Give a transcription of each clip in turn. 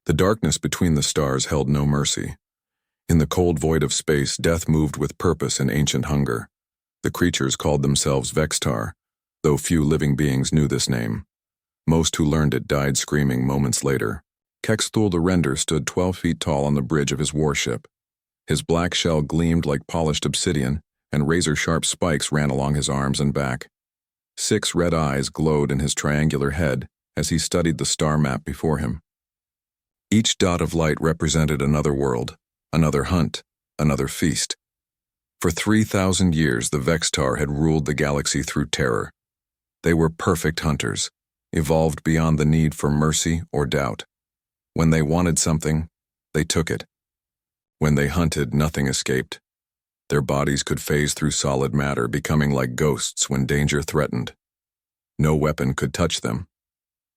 The darkness between the stars held no mercy. In the cold void of space, death moved with purpose and ancient hunger. The creatures called themselves Vextar, though few living beings knew this name. Most who learned it died screaming moments later. Kexthul the Render stood 12 feet tall on the bridge of his warship. His black shell gleamed like polished obsidian, and razor-sharp spikes ran along his arms and back. 6 red eyes glowed in his triangular head as he studied the star map before him. Each dot of light represented another world, another hunt, another feast. For 3,000 years, the Vextar had ruled the galaxy through terror. They were perfect hunters, evolved beyond the need for mercy or doubt. When they wanted something, they took it. When they hunted, nothing escaped. Their bodies could phase through solid matter, becoming like ghosts when danger threatened. No weapon could touch them.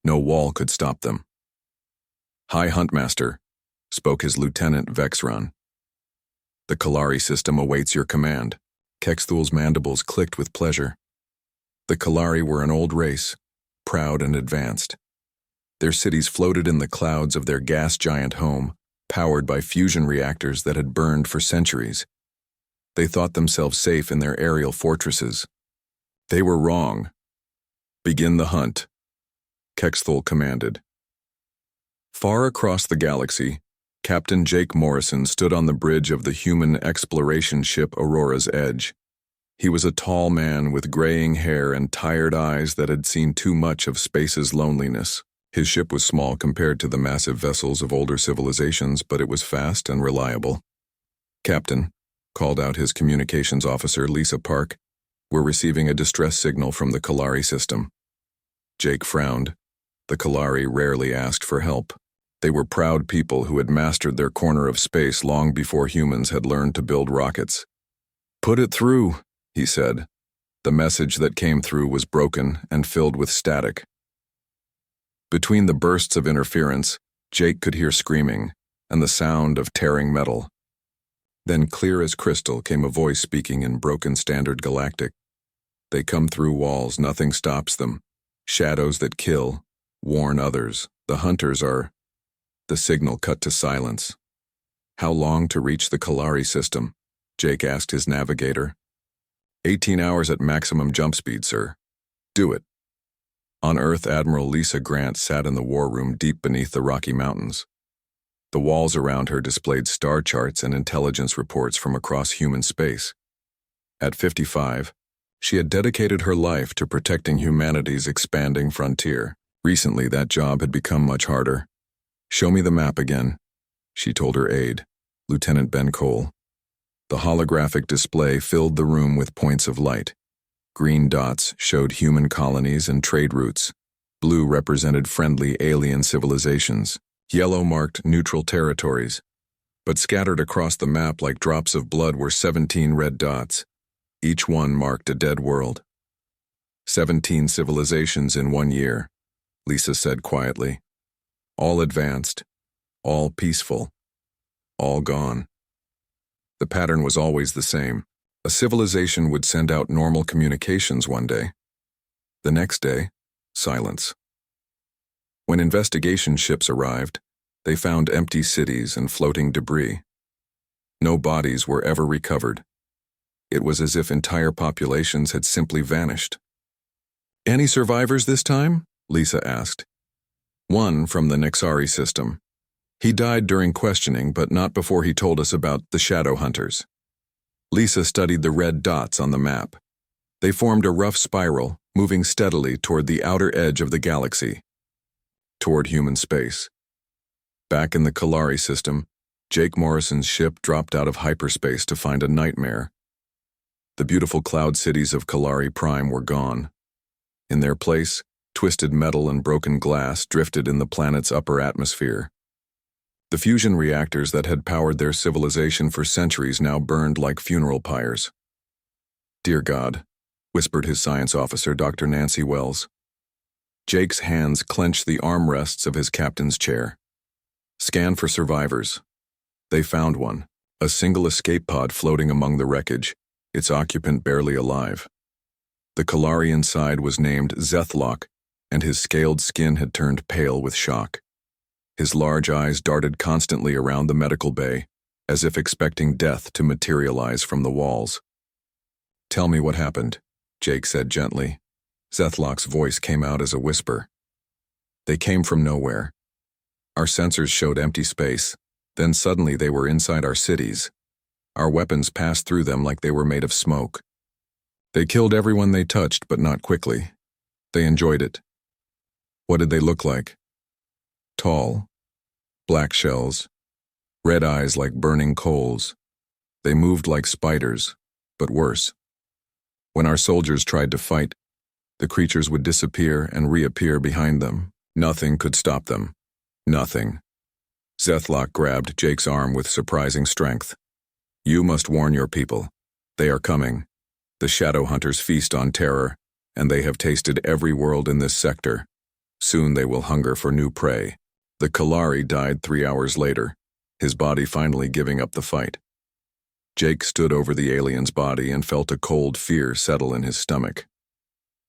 No wall could stop them. "High Huntmaster," spoke his lieutenant Vexron. "The Kalari system awaits your command." Kexthul's mandibles clicked with pleasure. The Kalari were an old race, proud and advanced. Their cities floated in the clouds of their gas giant home, powered by fusion reactors that had burned for centuries. They thought themselves safe in their aerial fortresses. They were wrong. "Begin the hunt," Kexthul commanded. Far across the galaxy, Captain Jake Morrison stood on the bridge of the human exploration ship Aurora's Edge. He was a tall man with graying hair and tired eyes that had seen too much of space's loneliness. His ship was small compared to the massive vessels of older civilizations, but it was fast and reliable. "Captain," called out his communications officer, Lisa Park, "we're receiving a distress signal from the Kalari system." Jake frowned. The Kalari rarely asked for help. They were proud people who had mastered their corner of space long before humans had learned to build rockets. "Put it through," he said. The message that came through was broken and filled with static. Between the bursts of interference, Jake could hear screaming and the sound of tearing metal. Then, clear as crystal, came a voice speaking in broken Standard Galactic. "They come through walls, nothing stops them. Shadows that kill, warn others. The hunters are—" The signal cut to silence. "How long to reach the Kalari system?" Jake asked his navigator. 18 hours at maximum jump speed, sir." "Do it." On Earth, Admiral Lisa Grant sat in the war room deep beneath the Rocky Mountains. The walls around her displayed star charts and intelligence reports from across human space. At 55, she had dedicated her life to protecting humanity's expanding frontier. Recently, that job had become much harder. "Show me the map again," she told her aide, Lieutenant Ben Cole. The holographic display filled the room with points of light. Green dots showed human colonies and trade routes. Blue represented friendly alien civilizations. Yellow marked neutral territories. But scattered across the map like drops of blood were 17 red dots. Each one marked a dead world. 17 civilizations in 1 year, Lisa said quietly. All advanced, all peaceful, all gone. The pattern was always the same. A civilization would send out normal communications one day. The next day, silence. When investigation ships arrived, they found empty cities and floating debris. No bodies were ever recovered. It was as if entire populations had simply vanished. "Any survivors this time?" Lisa asked. "One from the Nexari system. He died during questioning, but not before he told us about the shadow hunters." Lisa studied the red dots on the map. They formed a rough spiral, moving steadily toward the outer edge of the galaxy, toward human space. Back in the Kalari system, Jake Morrison's ship dropped out of hyperspace to find a nightmare. The beautiful cloud cities of Kalari Prime were gone. In their place, twisted metal and broken glass drifted in the planet's upper atmosphere. The fusion reactors that had powered their civilization for centuries now burned like funeral pyres. "Dear God," whispered his science officer, Dr. Nancy Wells. Jake's hands clenched the armrests of his captain's chair. "Scan for survivors." They found one, a single escape pod floating among the wreckage, its occupant barely alive. The Kalari inside was named Zethlock, and his scaled skin had turned pale with shock. His large eyes darted constantly around the medical bay, as if expecting death to materialize from the walls. "Tell me what happened," Jake said gently. Zethlock's voice came out as a whisper. "They came from nowhere. Our sensors showed empty space, then suddenly they were inside our cities. Our weapons passed through them like they were made of smoke. They killed everyone they touched, but not quickly. They enjoyed it." "What did they look like?" "Tall, black shells, red eyes like burning coals. They moved like spiders, but worse. When our soldiers tried to fight, the creatures would disappear and reappear behind them. Nothing could stop them. Nothing." Zethlock grabbed Jake's arm with surprising strength. "You must warn your people. They are coming. The shadow hunters feast on terror, and they have tasted every world in this sector. Soon they will hunger for new prey." The Kalari died 3 hours later, his body finally giving up the fight. Jake stood over the alien's body and felt a cold fear settle in his stomach.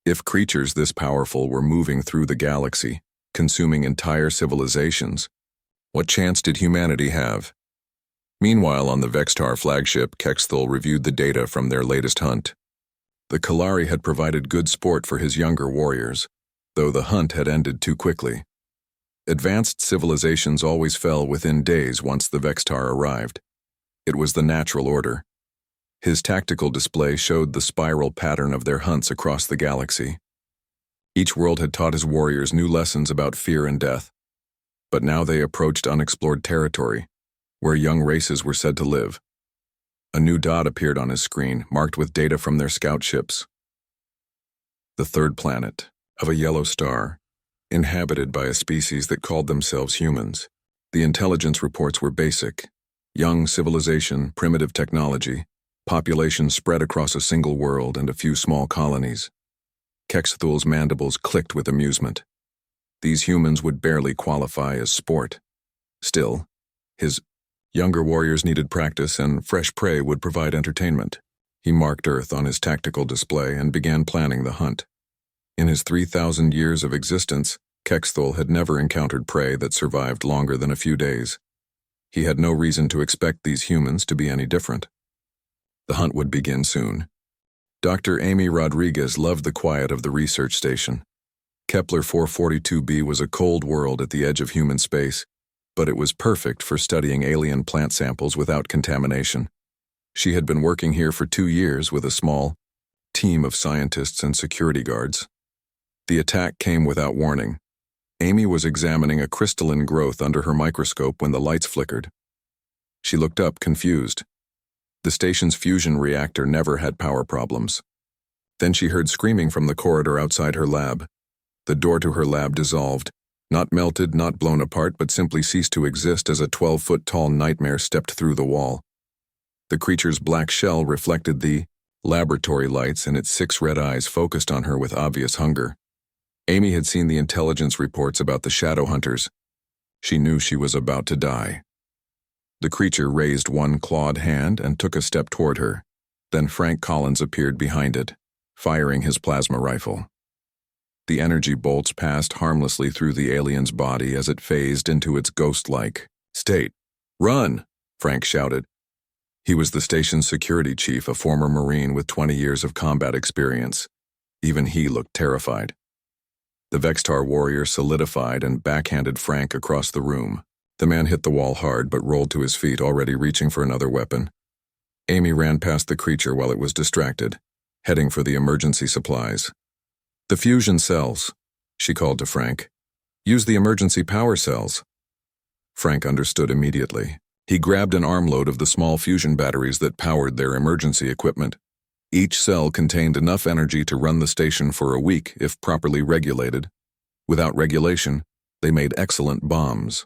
If creatures this powerful were moving through the galaxy, consuming entire civilizations, what chance did humanity have? Meanwhile, on the Vextar flagship, Kexthul reviewed the data from their latest hunt. The Kalari had provided good sport for his younger warriors, though the hunt had ended too quickly. Advanced civilizations always fell within days once the Vextar arrived. It was the natural order. His tactical display showed the spiral pattern of their hunts across the galaxy. Each world had taught his warriors new lessons about fear and death, but now they approached unexplored territory, where young races were said to live. A new dot appeared on his screen, marked with data from their scout ships. The third planet, of a yellow star, inhabited by a species that called themselves humans. The intelligence reports were basic. Young civilization, primitive technology, population spread across a single world and a few small colonies. Kexthul's mandibles clicked with amusement. These humans would barely qualify as sport. Still, his younger warriors needed practice, and fresh prey would provide entertainment. He marked Earth on his tactical display and began planning the hunt. In his 3,000 years of existence, Kexthul had never encountered prey that survived longer than a few days. He had no reason to expect these humans to be any different. The hunt would begin soon. Dr. Amy Rodriguez loved the quiet of the research station. Kepler 442b was a cold world at the edge of human space, but it was perfect for studying alien plant samples without contamination. She had been working here for 2 years with a small team of scientists and security guards. The attack came without warning. Amy was examining a crystalline growth under her microscope when the lights flickered. She looked up, confused. The station's fusion reactor never had power problems. Then she heard screaming from the corridor outside her lab. The door to her lab dissolved, not melted, not blown apart, but simply ceased to exist as a 12-foot-tall nightmare stepped through the wall. The creature's black shell reflected the laboratory lights, and its 6 red eyes focused on her with obvious hunger. Amy had seen the intelligence reports about the shadow hunters. She knew she was about to die. The creature raised one clawed hand and took a step toward her. Then Frank Collins appeared behind it, firing his plasma rifle. The energy bolts passed harmlessly through the alien's body as it phased into its ghost-like state. "Run!" Frank shouted. He was the station's security chief, a former Marine with 20 years of combat experience. Even he looked terrified. The Vextar warrior solidified and backhanded Frank across the room. The man hit the wall hard but rolled to his feet, already reaching for another weapon. Amy ran past the creature while it was distracted, heading for the emergency supplies. "The fusion cells," she called to Frank. "Use the emergency power cells." Frank understood immediately. He grabbed an armload of the small fusion batteries that powered their emergency equipment. Each cell contained enough energy to run the station for a week if properly regulated. Without regulation, they made excellent bombs.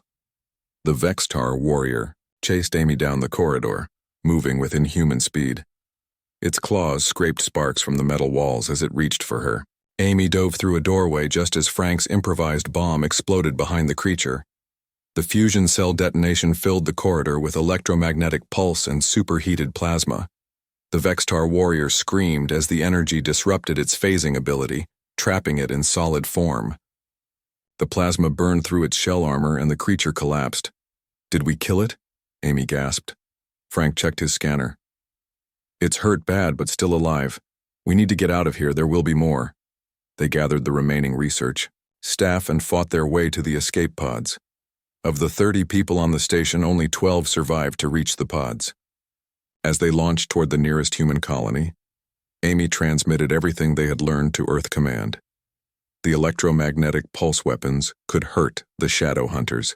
The Vextar warrior chased Amy down the corridor, moving with inhuman speed. Its claws scraped sparks from the metal walls as it reached for her. Amy dove through a doorway just as Frank's improvised bomb exploded behind the creature. The fusion cell detonation filled the corridor with electromagnetic pulse and superheated plasma. The Vextar warrior screamed as the energy disrupted its phasing ability, trapping it in solid form. The plasma burned through its shell armor and the creature collapsed. "Did we kill it?" Amy gasped. Frank checked his scanner. "It's hurt bad, but still alive. We need to get out of here, there will be more." They gathered the remaining research staff and fought their way to the escape pods. Of the 30 people on the station, only 12 survived to reach the pods. As they launched toward the nearest human colony, Amy transmitted everything they had learned to Earth Command. The electromagnetic pulse weapons could hurt the shadow hunters.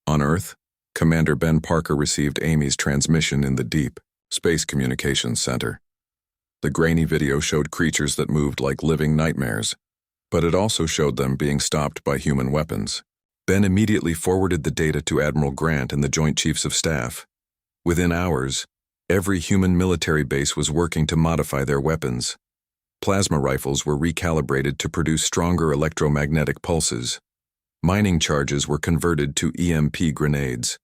On Earth, Commander Ben Parker received Amy's transmission in the deep Space Communications Center. The grainy video showed creatures that moved like living nightmares, but it also showed them being stopped by human weapons. Ben immediately forwarded the data to Admiral Grant and the Joint Chiefs of Staff. Within hours, every human military base was working to modify their weapons. Plasma rifles were recalibrated to produce stronger electromagnetic pulses. Mining charges were converted to EMP grenades.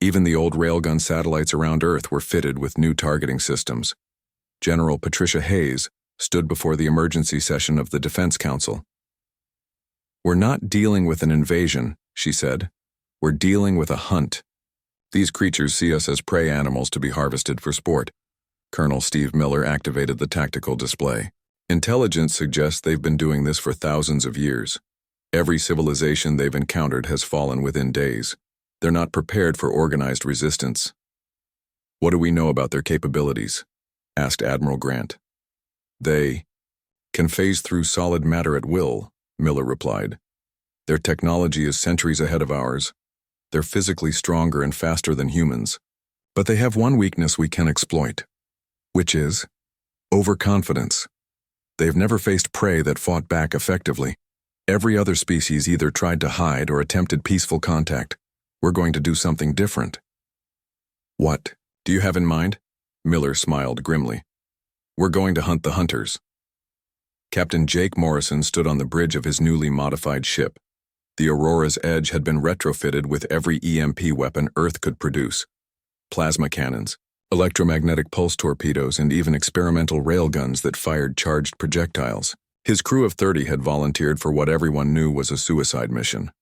Even the old railgun satellites around Earth were fitted with new targeting systems. General Patricia Hayes stood before the emergency session of the Defense Council. "We're not dealing with an invasion," she said. "We're dealing with a hunt. These creatures see us as prey animals to be harvested for sport." Colonel Steve Miller activated the tactical display. "Intelligence suggests they've been doing this for thousands of years. Every civilization they've encountered has fallen within days. They're not prepared for organized resistance." "What do we know about their capabilities?" asked Admiral Grant. "They can phase through solid matter at will," Miller replied. "Their technology is centuries ahead of ours. They're physically stronger and faster than humans. But they have one weakness we can exploit, which is overconfidence. They've never faced prey that fought back effectively. Every other species either tried to hide or attempted peaceful contact. We're going to do something different." "What do you have in mind?" Miller smiled grimly. "We're going to hunt the hunters." Captain Jake Morrison stood on the bridge of his newly modified ship. The Aurora's Edge had been retrofitted with every EMP weapon Earth could produce: plasma cannons, electromagnetic pulse torpedoes, and even experimental railguns that fired charged projectiles. His crew of 30 had volunteered for what everyone knew was a suicide mission.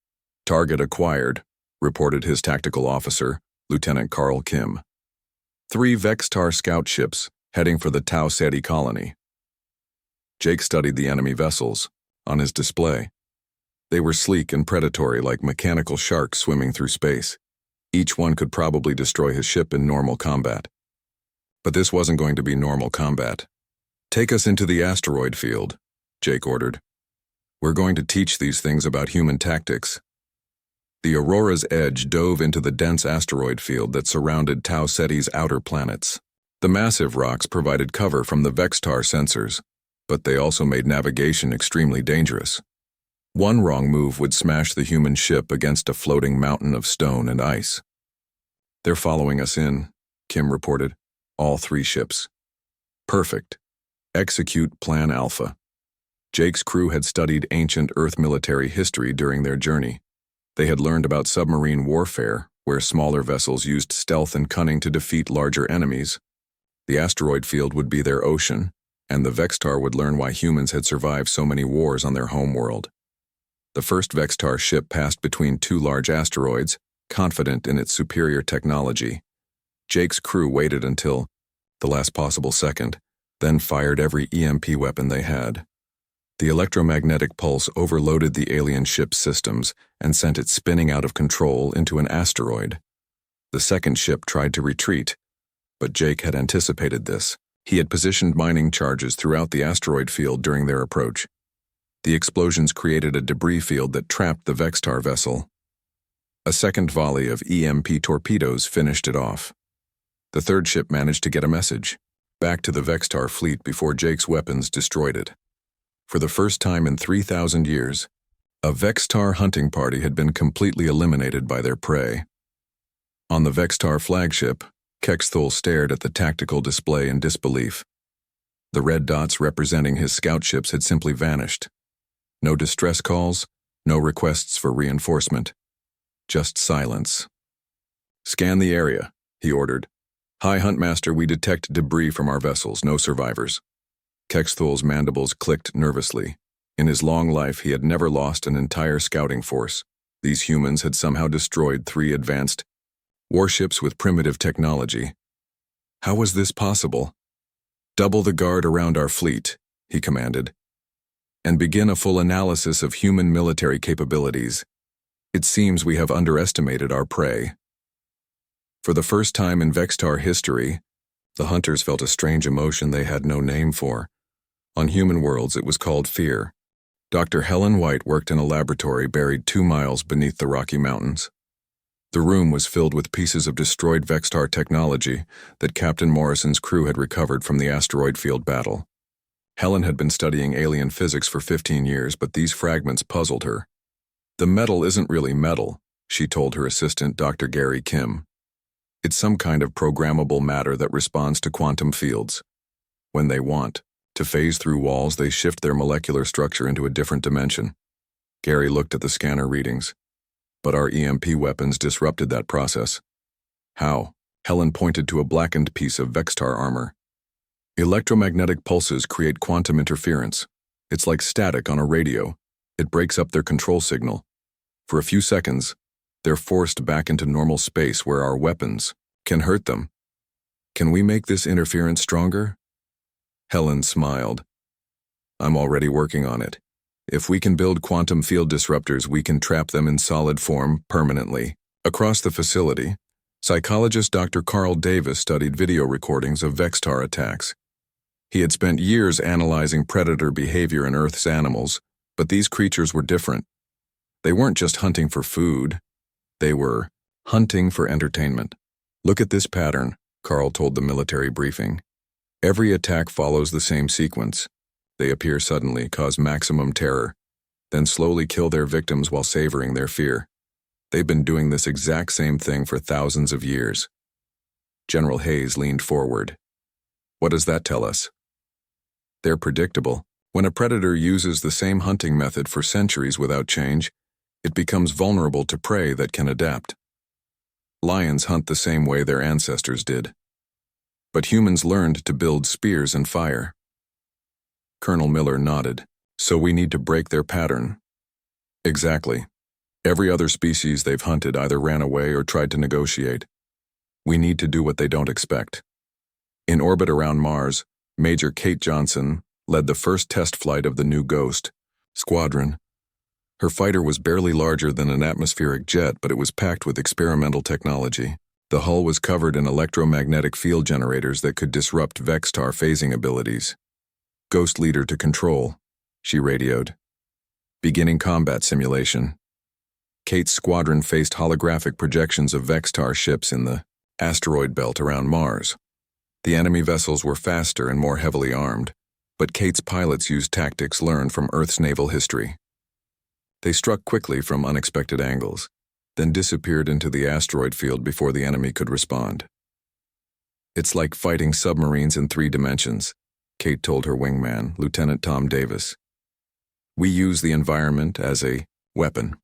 "Target acquired," reported his tactical officer, Lieutenant Carl Kim. 3 Vextar scout ships heading for the Tau Ceti colony. Jake studied the enemy vessels on his display. They were sleek and predatory, like mechanical sharks swimming through space. Each one could probably destroy his ship in normal combat. But this wasn't going to be normal combat. "Take us into the asteroid field," Jake ordered. "We're going to teach these things about human tactics." The Aurora's Edge dove into the dense asteroid field that surrounded Tau Ceti's outer planets. The massive rocks provided cover from the Vextar sensors, but they also made navigation extremely dangerous. One wrong move would smash the human ship against a floating mountain of stone and ice. "They're following us in," Kim reported. "All 3 ships." "Perfect. Execute Plan Alpha." Jake's crew had studied ancient Earth military history during their journey. They had learned about submarine warfare, where smaller vessels used stealth and cunning to defeat larger enemies. The asteroid field would be their ocean, and the Vextar would learn why humans had survived so many wars on their homeworld. The first Vextar ship passed between 2 large asteroids, confident in its superior technology. Jake's crew waited until the last possible second, then fired every EMP weapon they had. The electromagnetic pulse overloaded the alien ship's systems and sent it spinning out of control into an asteroid. The second ship tried to retreat, but Jake had anticipated this. He had positioned mining charges throughout the asteroid field during their approach. The explosions created a debris field that trapped the Vextar vessel. A second volley of EMP torpedoes finished it off. The third ship managed to get a message back to the Vextar fleet before Jake's weapons destroyed it. For the first time in 3,000 years, a Vextar hunting party had been completely eliminated by their prey. On the Vextar flagship, Kexthul stared at the tactical display in disbelief. The red dots representing his scout ships had simply vanished. No distress calls, no requests for reinforcement. Just silence. "Scan the area," he ordered. "High Huntmaster, we detect debris from our vessels, no survivors." Kexthul's mandibles clicked nervously. In his long life, he had never lost an entire scouting force. These humans had somehow destroyed 3 advanced warships with primitive technology. How was this possible? "Double the guard around our fleet," he commanded, "and begin a full analysis of human military capabilities. It seems we have underestimated our prey." For the first time in Vextar history, the hunters felt a strange emotion they had no name for. On human worlds, it was called fear. Dr. Helen White worked in a laboratory buried 2 miles beneath the Rocky Mountains. The room was filled with pieces of destroyed Vextar technology that Captain Morrison's crew had recovered from the asteroid field battle. Helen had been studying alien physics for 15 years, but these fragments puzzled her. "The metal isn't really metal," she told her assistant, Dr. Gary Kim. "It's some kind of programmable matter that responds to quantum fields. When they want to phase through walls, they shift their molecular structure into a different dimension." Gary looked at the scanner readings. "But our EMP weapons disrupted that process." "How?" Helen pointed to a blackened piece of Vextar armor. "Electromagnetic pulses create quantum interference. It's like static on a radio. It breaks up their control signal. For a few seconds, they're forced back into normal space where our weapons can hurt them. Can we make this interference stronger?" Helen smiled. "I'm already working on it. If we can build quantum field disruptors, we can trap them in solid form permanently." Across the facility, psychologist Dr. Carl Davis studied video recordings of Vextar attacks. He had spent years analyzing predator behavior in Earth's animals, but these creatures were different. They weren't just hunting for food. They were hunting for entertainment. "Look at this pattern," Carl told the military briefing. "Every attack follows the same sequence. They appear suddenly, cause maximum terror, then slowly kill their victims while savoring their fear. They've been doing this exact same thing for thousands of years." General Hayes leaned forward. "What does that tell us?" "They're predictable. When a predator uses the same hunting method for centuries without change, it becomes vulnerable to prey that can adapt. Lions hunt the same way their ancestors did. But humans learned to build spears and fire." Colonel Miller nodded. "So we need to break their pattern." "Exactly. Every other species they've hunted either ran away or tried to negotiate. We need to do what they don't expect." In orbit around Mars, Major Kate Johnson led the first test flight of the new Ghost squadron. Her fighter was barely larger than an atmospheric jet, but it was packed with experimental technology. The hull was covered in electromagnetic field generators that could disrupt Vextar phasing abilities. "Ghost leader to control," she radioed. "Beginning combat simulation." Kate's squadron faced holographic projections of Vextar ships in the asteroid belt around Mars. The enemy vessels were faster and more heavily armed, but Kate's pilots used tactics learned from Earth's naval history. They struck quickly from unexpected angles, then disappeared into the asteroid field before the enemy could respond. "It's like fighting submarines in 3 dimensions," Kate told her wingman, Lieutenant Tom Davis. "We use the environment as a weapon."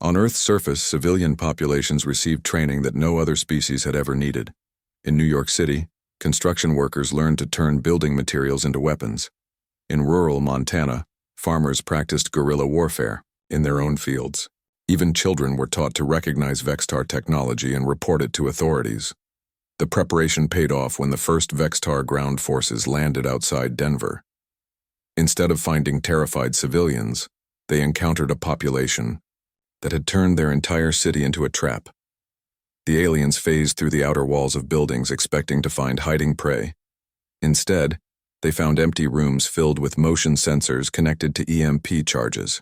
On Earth's surface, civilian populations received training that no other species had ever needed. In New York City, construction workers learned to turn building materials into weapons. In rural Montana, farmers practiced guerrilla warfare in their own fields. Even children were taught to recognize Vextar technology and report it to authorities. The preparation paid off when the first Vextar ground forces landed outside Denver. Instead of finding terrified civilians, they encountered a population that had turned their entire city into a trap. The aliens phased through the outer walls of buildings expecting to find hiding prey. Instead, they found empty rooms filled with motion sensors connected to EMP charges.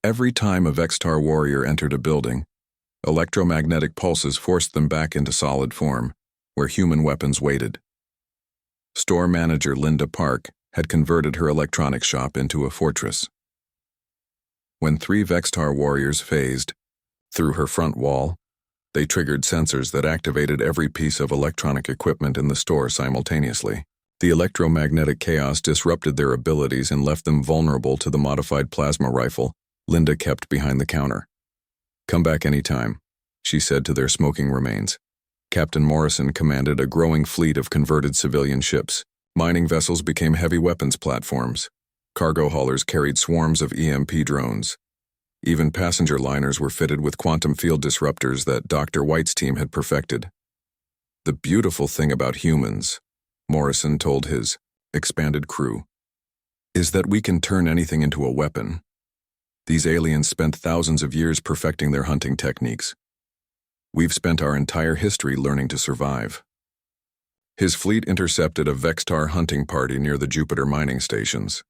Every time a Vextar warrior entered a building, electromagnetic pulses forced them back into solid form, where human weapons waited. Store manager Linda Park had converted her electronics shop into a fortress. When 3 Vextar warriors phased through her front wall, they triggered sensors that activated every piece of electronic equipment in the store simultaneously. The electromagnetic chaos disrupted their abilities and left them vulnerable to the modified plasma rifle Linda kept behind the counter. "Come back anytime," she said to their smoking remains. Captain Morrison commanded a growing fleet of converted civilian ships. Mining vessels became heavy weapons platforms. Cargo haulers carried swarms of EMP drones. Even passenger liners were fitted with quantum field disruptors that Dr. White's team had perfected. The beautiful thing about humans, Morrison told his expanded crew, is that we can turn anything into a weapon. These aliens spent thousands of years perfecting their hunting techniques. We've spent our entire history learning to survive. His fleet intercepted a Vextar hunting party near the Jupiter mining stations.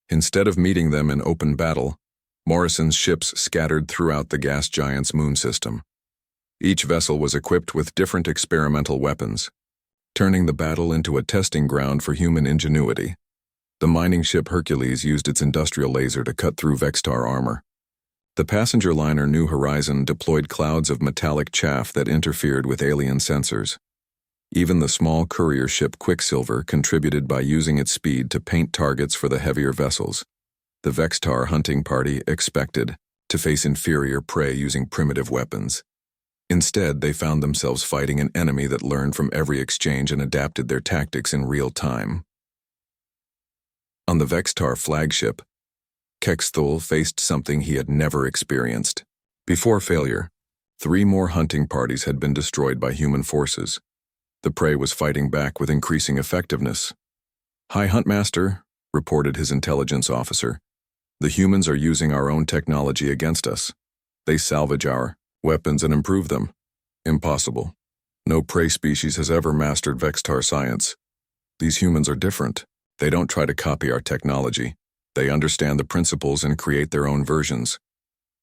Instead of meeting them in open battle, Morrison's ships scattered throughout the gas giant's moon system. Each vessel was equipped with different experimental weapons, turning the battle into a testing ground for human ingenuity. The mining ship Hercules used its industrial laser to cut through Vextar armor. The passenger liner New Horizon deployed clouds of metallic chaff that interfered with alien sensors. Even the small courier ship Quicksilver contributed by using its speed to paint targets for the heavier vessels. The Vextar hunting party expected to face inferior prey using primitive weapons. Instead, they found themselves fighting an enemy that learned from every exchange and adapted their tactics in real time. On the Vextar flagship, Kexthul faced something he had never experienced. Before failure, 3 more hunting parties had been destroyed by human forces. The prey was fighting back with increasing effectiveness. "Hi, Huntmaster," reported his intelligence officer. "The humans are using our own technology against us. They salvage our weapons and improve them. Impossible. No prey species has ever mastered Vextar science. These humans are different. They don't try to copy our technology. They understand the principles and create their own versions.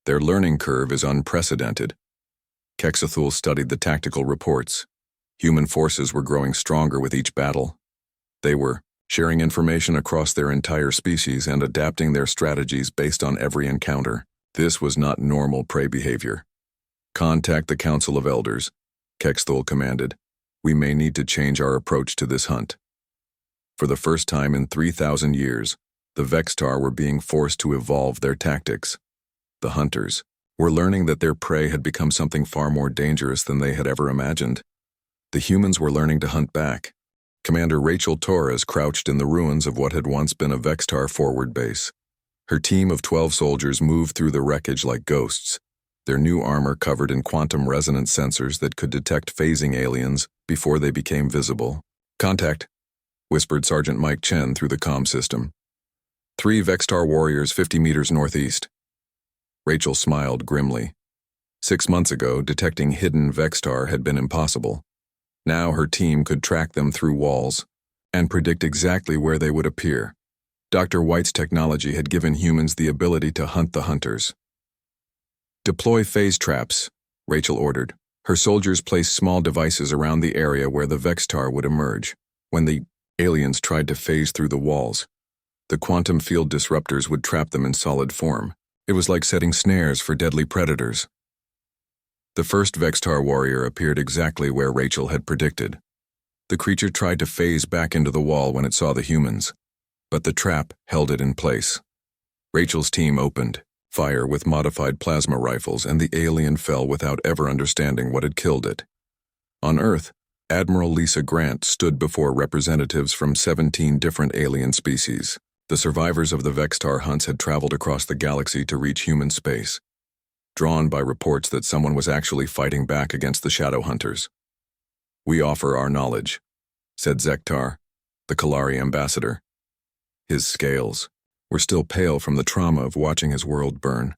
Their learning curve is unprecedented." Kexthul studied the tactical reports. Human forces were growing stronger with each battle. They were sharing information across their entire species and adapting their strategies based on every encounter. This was not normal prey behavior. "Contact the Council of Elders," Kexthul commanded. "We may need to change our approach to this hunt." For the first time in 3,000 years, the Vextar were being forced to evolve their tactics. The hunters were learning that their prey had become something far more dangerous than they had ever imagined. The humans were learning to hunt back. Commander Rachel Torres crouched in the ruins of what had once been a Vextar forward base. Her team of 12 soldiers moved through the wreckage like ghosts, their new armor covered in quantum resonance sensors that could detect phasing aliens before they became visible. "Contact," whispered Sergeant Mike Chen through the comm system. 3 Vextar warriors 50 meters northeast. Rachel smiled grimly. 6 months ago, detecting hidden Vextar had been impossible. Now her team could track them through walls and predict exactly where they would appear. Dr. White's technology had given humans the ability to hunt the hunters. "Deploy phase traps," Rachel ordered. Her soldiers placed small devices around the area where the Vextar would emerge. When the aliens tried to phase through the walls, the quantum field disruptors would trap them in solid form. It was like setting snares for deadly predators. The first Vextar warrior appeared exactly where Rachel had predicted. The creature tried to phase back into the wall when it saw the humans, but the trap held it in place. Rachel's team opened fire with modified plasma rifles, and the alien fell without ever understanding what had killed it. On Earth, Admiral Lisa Grant stood before representatives from 17 different alien species. The survivors of the Vextar hunts had traveled across the galaxy to reach human space, drawn by reports that someone was actually fighting back against the shadow hunters. "We offer our knowledge," said Zektar, the Kalari ambassador. His scales were still pale from the trauma of watching his world burn.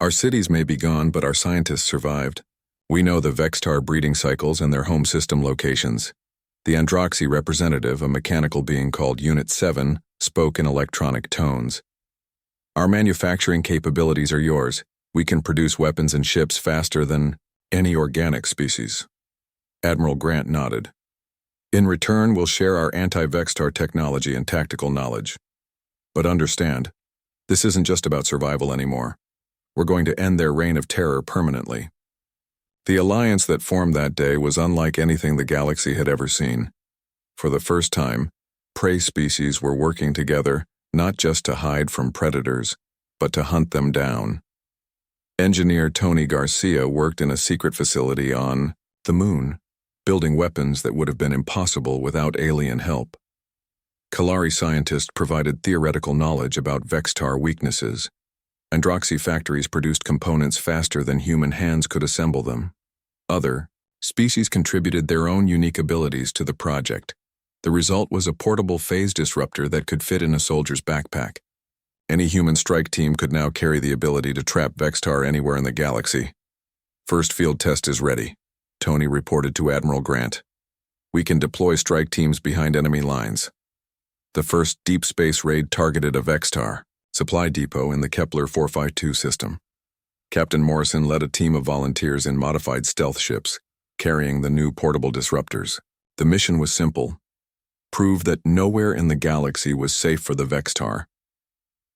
"Our cities may be gone, but our scientists survived. We know the Vextar breeding cycles and their home system locations." The Androxy representative, a mechanical being called Unit 7, spoke in electronic tones. "Our manufacturing capabilities are yours. We can produce weapons and ships faster than any organic species." Admiral Grant nodded. "In return, we'll share our anti-Vextar technology and tactical knowledge. But understand, this isn't just about survival anymore. We're going to end their reign of terror permanently." The alliance that formed that day was unlike anything the galaxy had ever seen. For the first time, prey species were working together, not just to hide from predators, but to hunt them down. Engineer Tony Garcia worked in a secret facility on the moon, building weapons that would have been impossible without alien help. Kalari scientists provided theoretical knowledge about Vextar weaknesses. Androxy factories produced components faster than human hands could assemble them. Other species contributed their own unique abilities to the project. The result was a portable phase disruptor that could fit in a soldier's backpack. Any human strike team could now carry the ability to trap Vextar anywhere in the galaxy. First field test is ready, Tony reported to Admiral Grant. We can deploy strike teams behind enemy lines. The first deep space raid targeted a Vextar supply depot in the Kepler 452 system. Captain Morrison led a team of volunteers in modified stealth ships, carrying the new portable disruptors. The mission was simple: prove that nowhere in the galaxy was safe for the Vextar.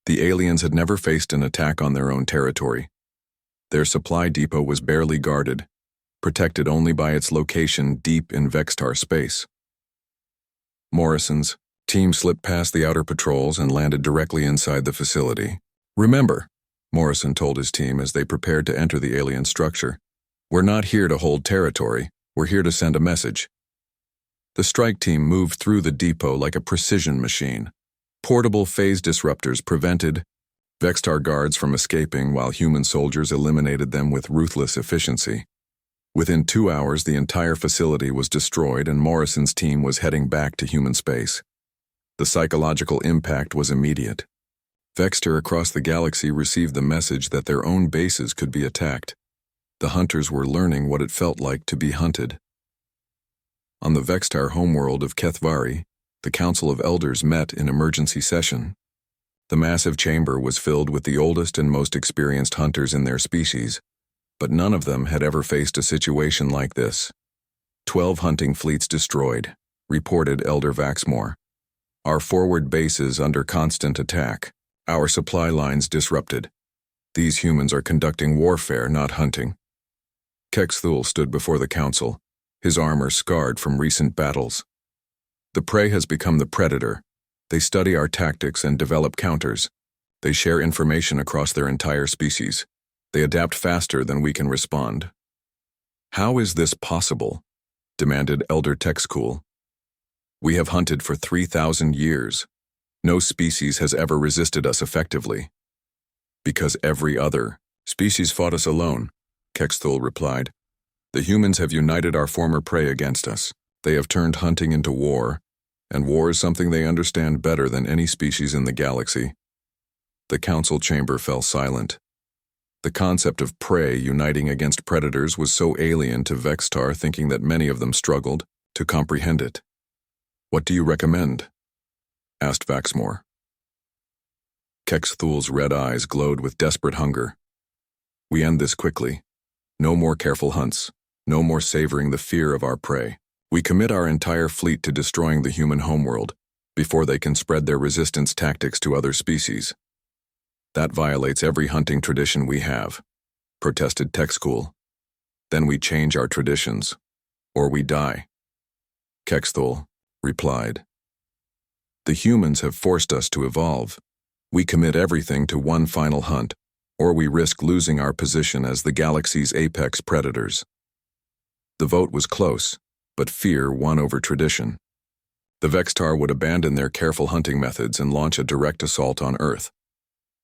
The aliens had never faced an attack on their own territory. Their supply depot was barely guarded, protected only by its location deep in Vextar space. Morrison's team slipped past the outer patrols and landed directly inside the facility. "Remember," Morrison told his team as they prepared to enter the alien structure, "we're not here to hold territory, we're here to send a message." The strike team moved through the depot like a precision machine. Portable phase disruptors prevented Vextar guards from escaping while human soldiers eliminated them with ruthless efficiency. Within 2 hours, the entire facility was destroyed and Morrison's team was heading back to human space. The psychological impact was immediate. Vextar across the galaxy received the message that their own bases could be attacked. The hunters were learning what it felt like to be hunted. On the Vextar homeworld of Kethvari, the Council of Elders met in emergency session. The massive chamber was filled with the oldest and most experienced hunters in their species, but none of them had ever faced a situation like this. 12 hunting fleets destroyed, reported Elder Vaxmore. Our forward bases under constant attack. Our supply lines disrupted. These humans are conducting warfare, not hunting. Kexthul stood before the council, his armor scarred from recent battles. The prey has become the predator. They study our tactics and develop counters. They share information across their entire species. They adapt faster than we can respond. "How is this possible?" demanded Elder Texcool. "We have hunted for 3,000 years. No species has ever resisted us effectively." "Because every other species fought us alone," Kexthul replied. "The humans have united our former prey against us. They have turned hunting into war, and war is something they understand better than any species in the galaxy." The council chamber fell silent. The concept of prey uniting against predators was so alien to Vextar thinking that many of them struggled to comprehend it. "What do you recommend?" asked Vaxmore. Kexthul's red eyes glowed with desperate hunger. "We end this quickly. No more careful hunts. No more savoring the fear of our prey. We commit our entire fleet to destroying the human homeworld before they can spread their resistance tactics to other species." "That violates every hunting tradition we have," protested Texcool. "Then we change our traditions, or we die." Kexthul replied. "The humans have forced us to evolve. We commit everything to one final hunt, or we risk losing our position as the galaxy's apex predators." The vote was close, but fear won over tradition. The Vextar would abandon their careful hunting methods and launch a direct assault on Earth.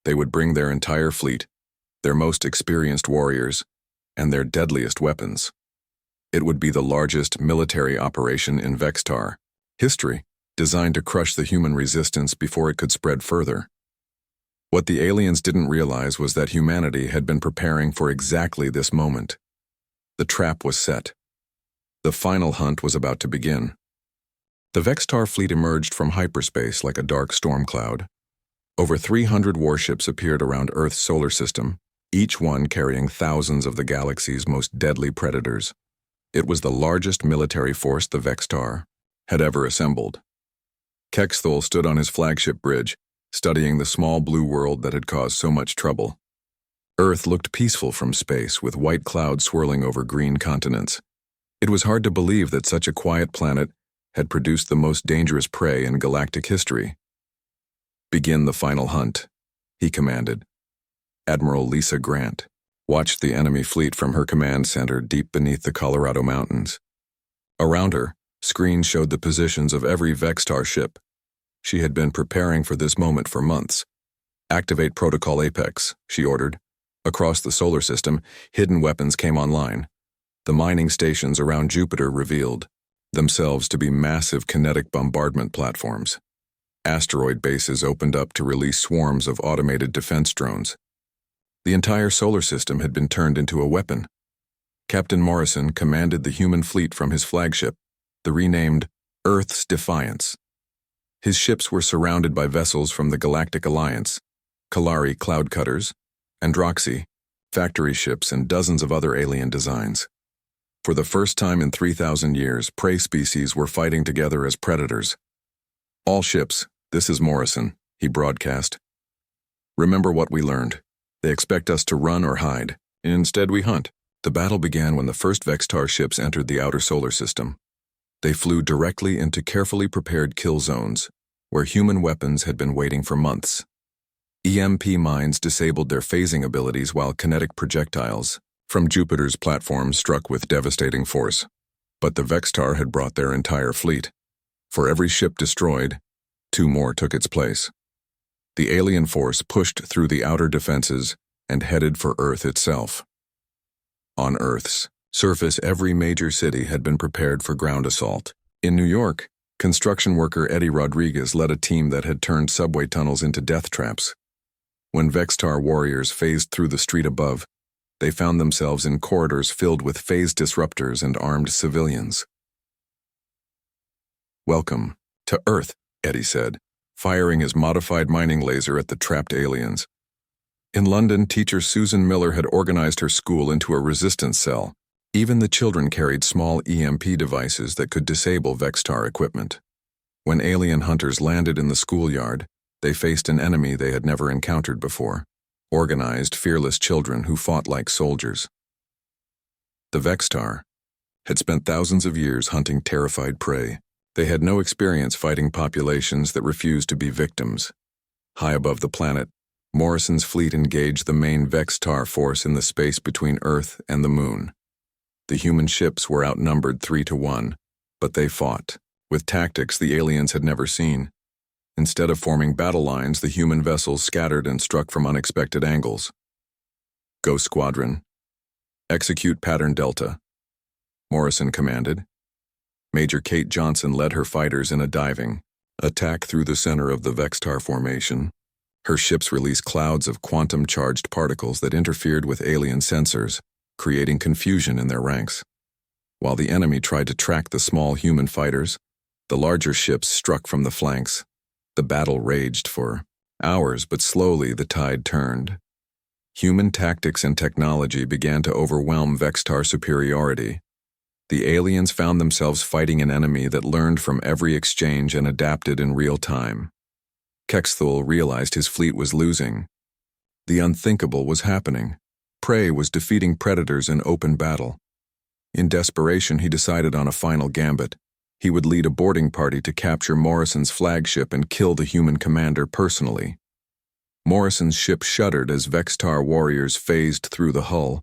They would bring their entire fleet, their most experienced warriors, and their deadliest weapons. It would be the largest military operation in Vextar history, designed to crush the human resistance before it could spread further. What the aliens didn't realize was that humanity had been preparing for exactly this moment. The trap was set. The final hunt was about to begin. The Vextar fleet emerged from hyperspace like a dark storm cloud. Over 300 warships appeared around Earth's solar system, each one carrying thousands of the galaxy's most deadly predators. It was the largest military force the Vextar had ever assembled. Kexthul stood on his flagship bridge, studying the small blue world that had caused so much trouble. Earth looked peaceful from space, with white clouds swirling over green continents. It was hard to believe that such a quiet planet had produced the most dangerous prey in galactic history. "Begin the final hunt," he commanded. Admiral Lisa Grant watched the enemy fleet from her command center deep beneath the Colorado Mountains. Around her, screens showed the positions of every Vextar ship. She had been preparing for this moment for months. "Activate Protocol Apex," she ordered. Across the solar system, hidden weapons came online. The mining stations around Jupiter revealed themselves to be massive kinetic bombardment platforms. Asteroid bases opened up to release swarms of automated defense drones. The entire solar system had been turned into a weapon. Captain Morrison commanded the human fleet from his flagship, the renamed Earth's Defiance. His ships were surrounded by vessels from the Galactic Alliance, Kalari cloud cutters, Androxy, factory ships, and dozens of other alien designs. For the first time in 3,000 years, prey species were fighting together as predators. "All ships, this is Morrison," he broadcast. "Remember what we learned. They expect us to run or hide. Instead, we hunt." The battle began when the first Vextar ships entered the outer solar system. They flew directly into carefully prepared kill zones, where human weapons had been waiting for months. EMP mines disabled their phasing abilities while kinetic projectiles from Jupiter's platform struck with devastating force. But the Vextar had brought their entire fleet. For every ship destroyed, 2 more took its place. The alien force pushed through the outer defenses and headed for Earth itself. On Earth's surface, every major city had been prepared for ground assault. In New York, construction worker Eddie Rodriguez led a team that had turned subway tunnels into death traps. When Vextar warriors phased through the street above, they found themselves in corridors filled with phase disruptors and armed civilians. "Welcome to Earth," Eddie said, firing his modified mining laser at the trapped aliens. In London, teacher Susan Miller had organized her school into a resistance cell. Even the children carried small EMP devices that could disable Vextar equipment. When alien hunters landed in the schoolyard, they faced an enemy they had never encountered before: organized, fearless children who fought like soldiers. The Vextar had spent thousands of years hunting terrified prey. They had no experience fighting populations that refused to be victims. High above the planet, Morrison's fleet engaged the main Vextar force in the space between Earth and the Moon. The human ships were outnumbered 3-1, but they fought, with tactics the aliens had never seen. Instead of forming battle lines, the human vessels scattered and struck from unexpected angles. "Go Squadron. Execute Pattern Delta," Morrison commanded. Major Kate Johnson led her fighters in a diving attack through the center of the Vextar formation. Her ships released clouds of quantum-charged particles that interfered with alien sensors, creating confusion in their ranks. While the enemy tried to track the small human fighters, the larger ships struck from the flanks. The battle raged for hours, but slowly the tide turned. Human tactics and technology began to overwhelm Vextar superiority. The aliens found themselves fighting an enemy that learned from every exchange and adapted in real time. Kexthul realized his fleet was losing. The unthinkable was happening. Prey was defeating predators in open battle. In desperation, he decided on a final gambit. He would lead a boarding party to capture Morrison's flagship and kill the human commander personally. Morrison's ship shuddered as Vextar warriors phased through the hull.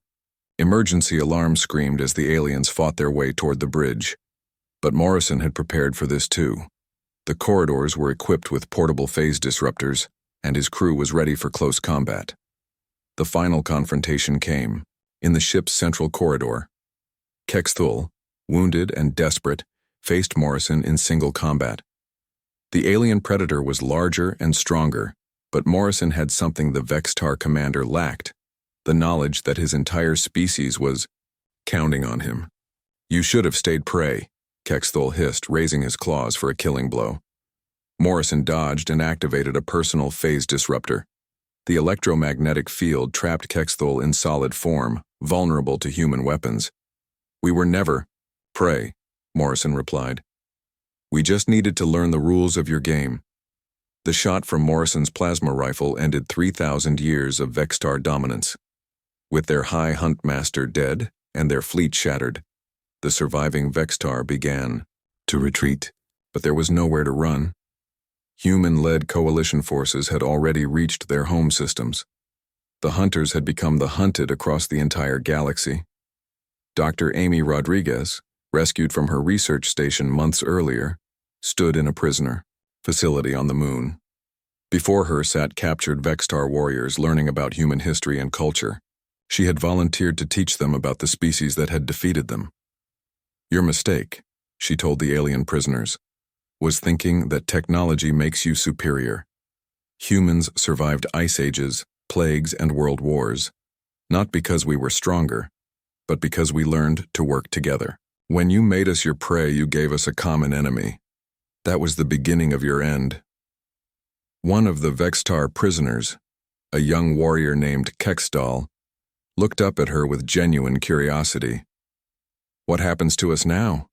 Emergency alarms screamed as the aliens fought their way toward the bridge. But Morrison had prepared for this too. The corridors were equipped with portable phase disruptors, and his crew was ready for close combat. The final confrontation came, in the ship's central corridor. Kexthul, wounded and desperate, faced Morrison in single combat. The alien predator was larger and stronger, but Morrison had something the Vextar commander lacked: the knowledge that his entire species was counting on him. "You should have stayed prey," Kexthul hissed, raising his claws for a killing blow. Morrison dodged and activated a personal phase disruptor. The electromagnetic field trapped Kexthul in solid form, vulnerable to human weapons. "We were never prey," Morrison replied. "We just needed to learn the rules of your game." The shot from Morrison's plasma rifle ended 3,000 years of Vextar dominance. With their high hunt master dead and their fleet shattered, the surviving Vextar began to retreat, but there was nowhere to run. Human-led coalition forces had already reached their home systems. The hunters had become the hunted across the entire galaxy. Dr. Amy Rodriguez, rescued from her research station months earlier, stood in a prisoner. facility on the moon. Before her sat captured Vextar warriors learning about human history and culture. She had volunteered to teach them about the species that had defeated them. Your mistake, she told the alien prisoners, was thinking that technology makes you superior. Humans survived ice ages, plagues, and world wars, not because we were stronger, but because we learned to work together. When you made us your prey, you gave us a common enemy. That was the beginning of your end. One of the Vextar prisoners, a young warrior named Kexdal, looked up at her with genuine curiosity. What happens to us now?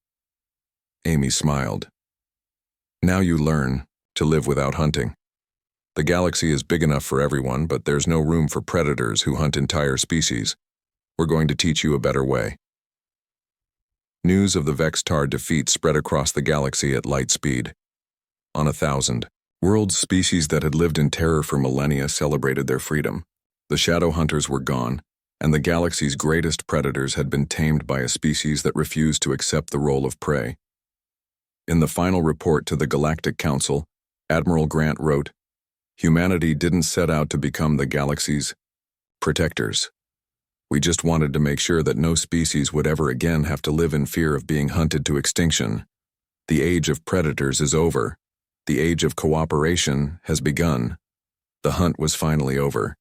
Amy smiled. Now you learn to live without hunting. The galaxy is big enough for everyone, but there's no room for predators who hunt entire species. We're going to teach you a better way. News of the Vextar defeat spread across the galaxy at light speed. On 1,000, world species that had lived in terror for millennia celebrated their freedom. The shadow hunters were gone, and the galaxy's greatest predators had been tamed by a species that refused to accept the role of prey. In the final report to the Galactic Council, Admiral Grant wrote, "Humanity didn't set out to become the galaxy's protectors. We just wanted to make sure that no species would ever again have to live in fear of being hunted to extinction. The age of predators is over. The age of cooperation has begun. The hunt was finally over.